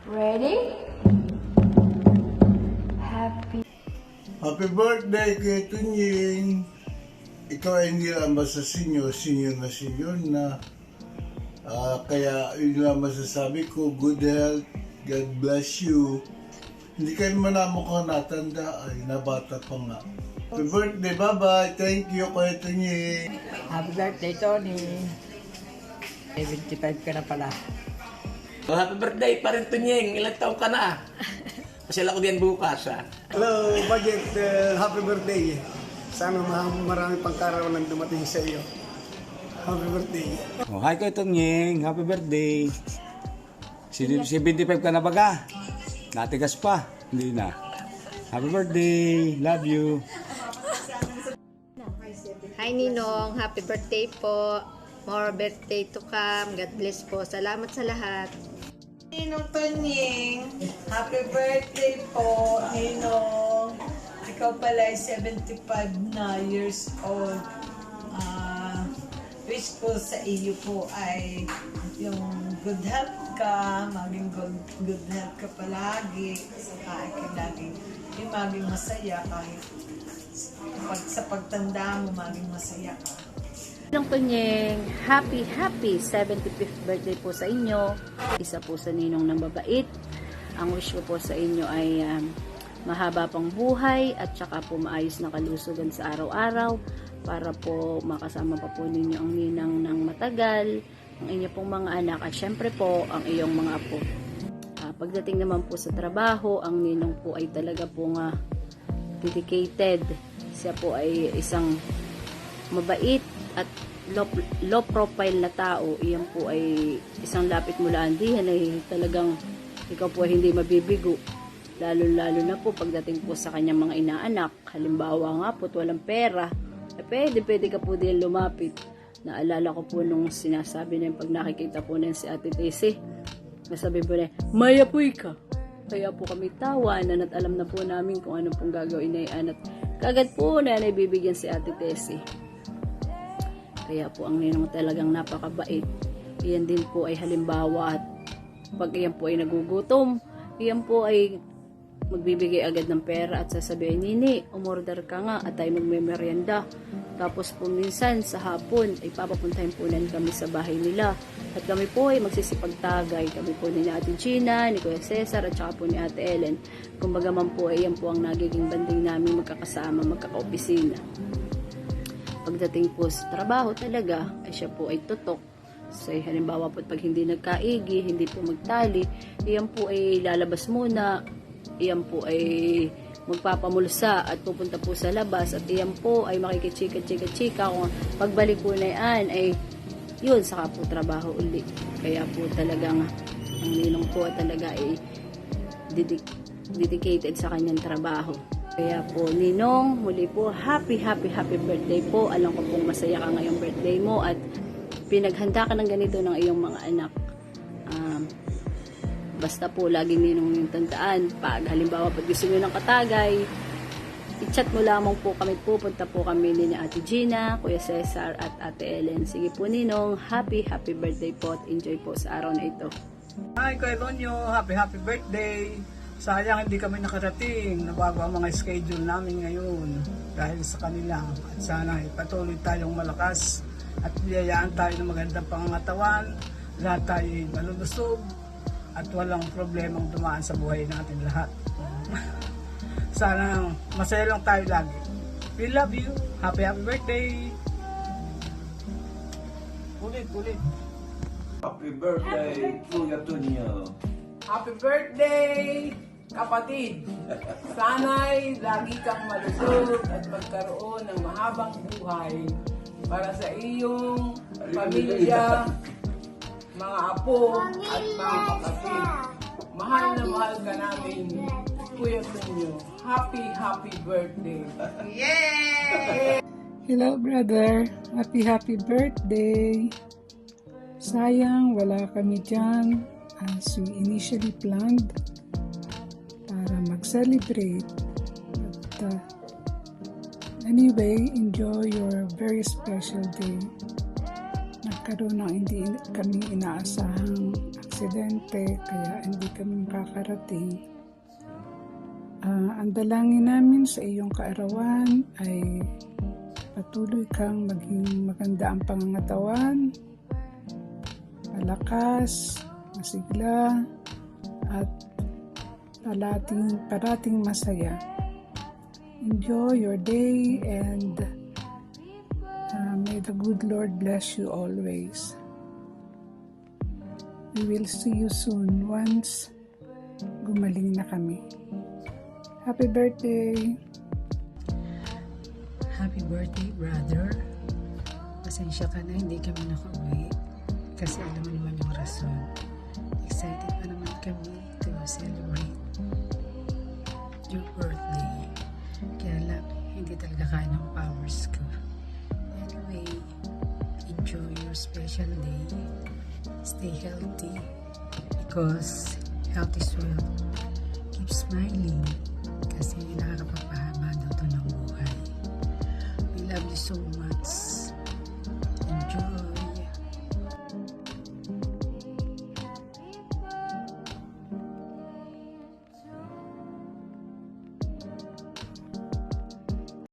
Ready? Happy. Happy birthday kay Tunying! Ikaw ay hindi lang basta senior na. Kaya yun lang masasabi ko, good health, God bless you. Hindi kayo naman na mukhang natanda, ay nabata pa nga. Happy birthday, bye-bye, thank you kay Tunying! Happy birthday, Tony. 75 ka na pala. Oh, happy birthday pa rin, Tunying. Ilang taon ka na? Pasyala ko din bukas, ha? Hello, Budget. Happy birthday. Sana marami pang karawan ang dumating sa iyo. Happy birthday. Oh, hi kay Tunying. Happy birthday. 75 ka na baga? Natigas pa. Hindi na. Happy birthday. Love you. Hi Ninong, happy birthday po. More birthday to come. God bless po. Salamat sa lahat. Ninong Tunying, happy birthday po, Ninong. Ikaw pala ay 75 na years old. Wish ko sa iyo po ay yung good health ka, maging good health ka palagi, saka ikaw laging yung maging masaya kahit sa pagtanda mo, maging masaya ka. Ninong Tunying, happy 75th birthday po sa inyo. Isa po sa ninong ng babait. Ang wish ko po sa inyo ay mahaba pang buhay at saka po maayos na kalusugan sa araw-araw para po makasama pa po ninyo ang ninang ng matagal, ang inyo pong mga anak at syempre po ang iyong mga apo. Pagdating naman po sa trabaho, ang ninong po ay talaga po dedicated. Siya po ay isang mabait at low profile na tao. Iyan po ay isang lapit mula andihan ay talagang ikaw po ay hindi mabibigo. Lalo na po pagdating po sa kanyang mga inaanak. Halimbawa nga po walang pera, pwede ka po din lumapit. Naalala ko po nung sinasabi na pag nakikita po na si Ate Tessie, nasabi po na, mayapoy ka. Kaya po kami tawanan at alam na po namin kung ano pong gagawin na yan. At kagad po na naibibigyan si Ate Tessie. Kaya po ang ninong talagang napakabait. Iyan din po ay halimbawa at pag iyan po ay nagugutom, iyan po ay magbibigay agad ng pera at sasabihin, Nini, umorder ka nga at tayo magme-merienda. Tapos po minsan sa hapon ay papapuntahin po na kami sa bahay nila. At kami po ay magsisipagtagay. Kami po ni Ate Gina, ni Kuya Cesar at saka po ni Ate Ellen. Kumbaga man po ay yan po ang nagiging banding namin magkakasama, magkakaopisina. Pagdating po sa trabaho talaga, ay siya po ay tutok. So, halimbawa po pag hindi nagkaigi, hindi po magtali, iyan po ay lalabas muna, iyan po ay magpapamulsa at pupunta po sa labas at iyan po ay makikichika-chika-chika kung pagbalik po na yan ay yun, saka po trabaho ulit. Kaya po talagang ang ninong po talaga ay dedicated sa kanyang trabaho. Kaya po, Ninong, muli po, happy birthday po. Alam ko pong masaya ka ngayong birthday mo at pinaghanda ka ng ganito ng iyong mga anak. Basta po, laging Ninong yung tandaan. Pag halimbawa, pag gusto nyo ng katagay, i-chat mo lamang po kami. Pupunta po kami ni Ate Gina, Kuya Cesar at Ate Ellen. Sige po, Ninong, happy birthday po at enjoy po sa araw na ito. Hi, Kuya Tonyo. Happy birthday. Sayang hindi kami nakarating. Nabago ang mga schedule namin ngayon dahil sa kanila. At sana patuloy tayong malakas at biyayaan tayo ng magandang pangangatawan. Lahat tayo malulusog at walang problemang dumaan sa buhay natin lahat. Sana masaya lang tayo lagi. We love you. Happy birthday. Ulit. Happy birthday, Kuya Tunyo. Happy birthday, kapatid. Sana'y lagi kang malusog at magkaroon ng mahabang buhay para sa iyong pamilya, mga apo at mga kapatid. Mahal na mahal ka namin, Kuya Tunyo. Happy birthday. Yay! Hello brother, happy birthday. Sayang wala kami dyan as we initially planned para mag-celebrate. But anyway, enjoy your very special day. Nagkaroon ng hindi kami inaasahang aksidente kaya hindi kami makakarating. Ang dalangin namin sa iyong kaarawan ay patuloy kang maging maganda ang pangangatawan, malakas, masigla, at parating masaya. Enjoy your day and may the good Lord bless you always. We will see you soon once gumaling na kami. Happy birthday! Happy birthday, brother. Pasensya ka na, hindi kami nakauwi. Kasi alam mo naman yung rason. Excited pa naman kami to celebrate your birthday. Kaya lang, hindi talaga kaya ng powers ko. Anyway, enjoy your special day. Stay healthy because health is wealth. Keep smiling kasi nakakapapahaba daw ito ng buhay. We love you so much.